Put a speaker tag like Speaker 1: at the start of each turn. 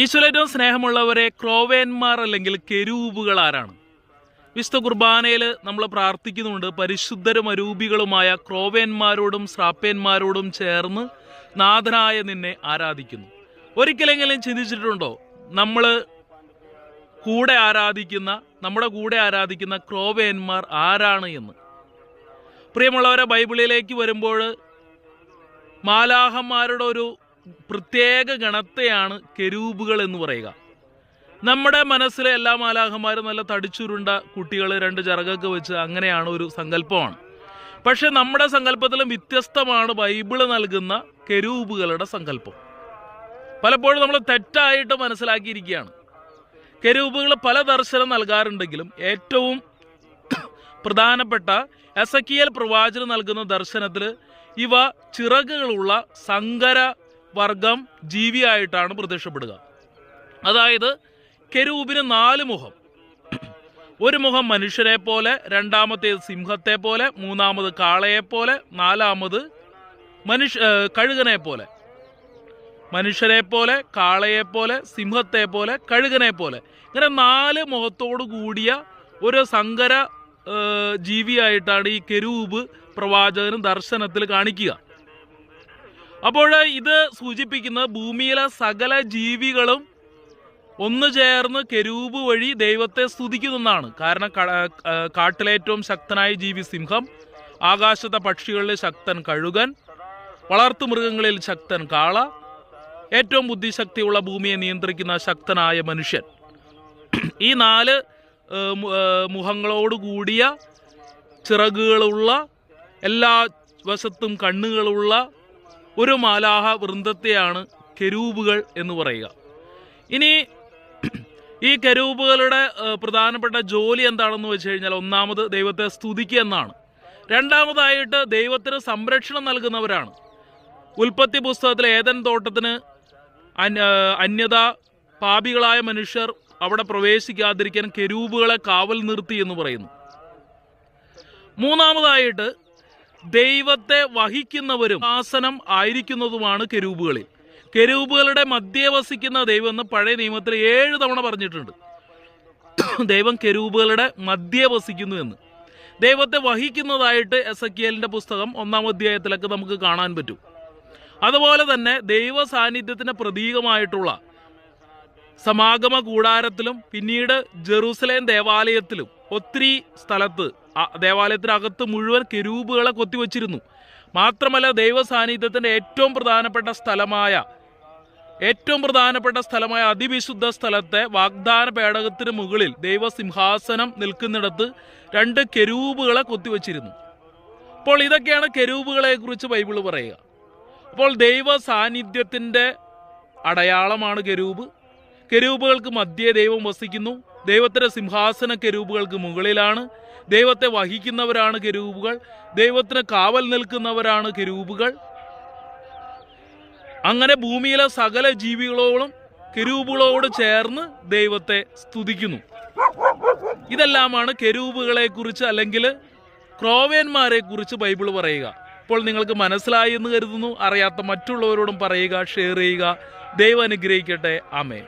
Speaker 1: ഈശ്വരേറ്റവും സ്നേഹമുള്ളവരെ, ക്രോവേന്മാർ അല്ലെങ്കിൽ കെരൂബുകൾ ആരാണ്? വിശുദ്ധ കുർബാനയിൽ നമ്മൾ പ്രാർത്ഥിക്കുന്നുണ്ട്, പരിശുദ്ധരും അരൂപികളുമായ ക്രോവേന്മാരോടും ശ്രാപ്പേന്മാരോടും ചേർന്ന് നാഥനായ നിന്നെ ആരാധിക്കുന്നു. ഒരിക്കലെങ്കിലും ചിന്തിച്ചിട്ടുണ്ടോ നമ്മൾ നമ്മുടെ കൂടെ ആരാധിക്കുന്ന ക്രോവേന്മാർ ആരാണ് എന്ന്? പ്രിയമുള്ളവരെ, ബൈബിളിലേക്ക് വരുമ്പോൾ മാലാഹന്മാരുടെ ഒരു പ്രത്യേക ഗണത്തെയാണ് കെരൂബുകൾ എന്ന് പറയുക. നമ്മുടെ മനസ്സിലെ എല്ലാ മാലാഹന്മാരും നല്ല തടിച്ചുരുണ്ട കുട്ടികൾ, രണ്ട് ചിറകൊക്കെ വെച്ച് അങ്ങനെയാണ് ഒരു സങ്കല്പമാണ്. പക്ഷെ നമ്മുടെ സങ്കല്പത്തിലും വ്യത്യസ്തമാണ് ബൈബിള് നൽകുന്ന കെരൂബുകളുടെ സങ്കല്പം. പലപ്പോഴും നമ്മൾ തെറ്റായിട്ട് മനസ്സിലാക്കിയിരിക്കുകയാണ്. കെരൂബുകൾ പല ദർശനം നൽകാറുണ്ടെങ്കിലും ഏറ്റവും പ്രധാനപ്പെട്ട എസക്കിയേൽ പ്രവാചകൻ നൽകുന്ന ദർശനത്തിൽ ഇവ ചിറകുകളുള്ള സങ്കര വർഗം ജീവിയായിട്ടാണ് പ്രത്യക്ഷപ്പെടുക. അതായത് കെരൂബിന് 4 മുഖം. ഒരു മുഖം മനുഷ്യരെ പോലെ, രണ്ടാമത്തേത് സിംഹത്തെ പോലെ, മൂന്നാമത് കാളയെ പോലെ, നാലാമത് കഴുകനെ പോലെ. മനുഷ്യരെ പോലെ, കാളയെ പോലെ, സിംഹത്തെ പോലെ, കഴുകനെ പോലെ, ഇങ്ങനെ 4 മുഖത്തോടു കൂടിയ ഒരു സങ്കര ജീവിയായിട്ടാണ് ഈ കെരൂബ് പ്രവാചകനും ദർശനത്തിൽ കാണിക്കുക. അപ്പോൾ ഇത് സൂചിപ്പിക്കുന്നത് ഭൂമിയിലെ സകല ജീവികളും ഒന്നു ചേർന്ന് കെരൂബ് വഴി ദൈവത്തെ സ്തുതിക്കുന്നതാണ്. കാരണം കാട്ടിലേറ്റവും ശക്തനായ ജീവി സിംഹം, ആകാശത്തെ പക്ഷികളിൽ ശക്തൻ കഴുകൻ, വളർത്തുമൃഗങ്ങളിൽ ശക്തൻ കാള, ഏറ്റവും ബുദ്ധിശക്തിയുള്ള ഭൂമിയെ നിയന്ത്രിക്കുന്ന ശക്തനായ മനുഷ്യൻ. ഈ 4 മുഖങ്ങളോട് കൂടിയ, ചിറകുകളുള്ള, എല്ലാ വശത്തും കണ്ണുകളുള്ള ഒരു മാലാഹ വൃന്ദത്തെയാണ് കെരൂബുകൾ എന്ന് പറയുക. ഇനി ഈ കെരൂബുകളുടെ പ്രധാനപ്പെട്ട ജോലി എന്താണെന്ന് വെച്ച് കഴിഞ്ഞാൽ, ഒന്നാമത് ദൈവത്തെ സ്തുതിക്കുക എന്നാണ്. രണ്ടാമതായിട്ട് ദൈവത്തിന് സംരക്ഷണം നൽകുന്നവരാണ്. ഉൽപ്പത്തി പുസ്തകത്തിലെ ഏദൻ തോട്ടത്തിന് പാപികളായ മനുഷ്യർ അവിടെ പ്രവേശിക്കാതിരിക്കാൻ കെരൂബുകളെ കാവൽ നിർത്തി എന്ന് പറയുന്നു. മൂന്നാമതായിട്ട് ദൈവത്തെ വഹിക്കുന്നവരും ആസനം ആയിരിക്കുന്നതുമാണ് കെരൂബുകളിൽ. കെരൂബുകളുടെ മധ്യേ വസിക്കുന്ന ദൈവം എന്ന് പഴയ നിയമത്തിൽ 7 തവണ പറഞ്ഞിട്ടുണ്ട്. ദൈവം കെരൂബുകളുടെ മധ്യേ വസിക്കുന്നു എന്ന്. ദൈവത്തെ വഹിക്കുന്നതായിട്ട് എസക്കിയേലിന്റെ പുസ്തകം 1-ാം അധ്യായത്തിലൊക്കെ നമുക്ക് കാണാൻ പറ്റും. അതുപോലെ തന്നെ ദൈവ സാന്നിധ്യത്തിന്റെ പ്രതീകമായിട്ടുള്ള സമാഗമ കൂടാരത്തിലും പിന്നീട് ജെറൂസലേം ദേവാലയത്തിലും ഒത്തിരി സ്ഥലത്ത് ദേവാലയത്തിനകത്ത് മുഴുവൻ കെരൂബുകളെ കൊത്തിവച്ചിരുന്നു. മാത്രമല്ല ദൈവ സാന്നിധ്യത്തിന്റെ ഏറ്റവും പ്രധാനപ്പെട്ട സ്ഥലമായ അതിവിശുദ്ധ സ്ഥലത്തെ വാഗ്ദാന പേടകത്തിന് മുകളിൽ ദൈവസിംഹാസനം നിൽക്കുന്നിടത്ത് 2 കെരൂബുകളെ കൊത്തിവച്ചിരുന്നു. അപ്പോൾ ഇതൊക്കെയാണ് കെരൂബുകളെ കുറിച്ച് ബൈബിള് പറയുക. അപ്പോൾ ദൈവ സാന്നിധ്യത്തിന്റെ അടയാളമാണ് കെരൂബ്. കെരൂബുകൾക്ക് മധ്യേ ദൈവം വസിക്കുന്നു. ദൈവത്തിന്റെ സിംഹാസന കെരൂബുകൾക്ക് മുകളിലാണ്. ദൈവത്തെ വഹിക്കുന്നവരാണ് കെരൂബുകൾ. ദൈവത്തിന് കാവൽ നിൽക്കുന്നവരാണ് കെരൂബുകൾ. അങ്ങനെ ഭൂമിയിലെ സകല ജീവികളോടും കെരൂബുകളോട് ചേർന്ന് ദൈവത്തെ സ്തുതിക്കുന്നു. ഇതെല്ലാമാണ് കെരൂബുകളെ കുറിച്ച് അല്ലെങ്കിൽ ക്രോവേന്മാരെ കുറിച്ച് ബൈബിൾ പറയുക. ഇപ്പോൾ നിങ്ങൾക്ക് മനസ്സിലായി എന്ന് കരുതുന്നു. അറിയാത്ത മറ്റുള്ളവരോടും പറയുക, ഷെയർ ചെയ്യുക. ദൈവം അനുഗ്രഹിക്കട്ടെ. ആമേൻ.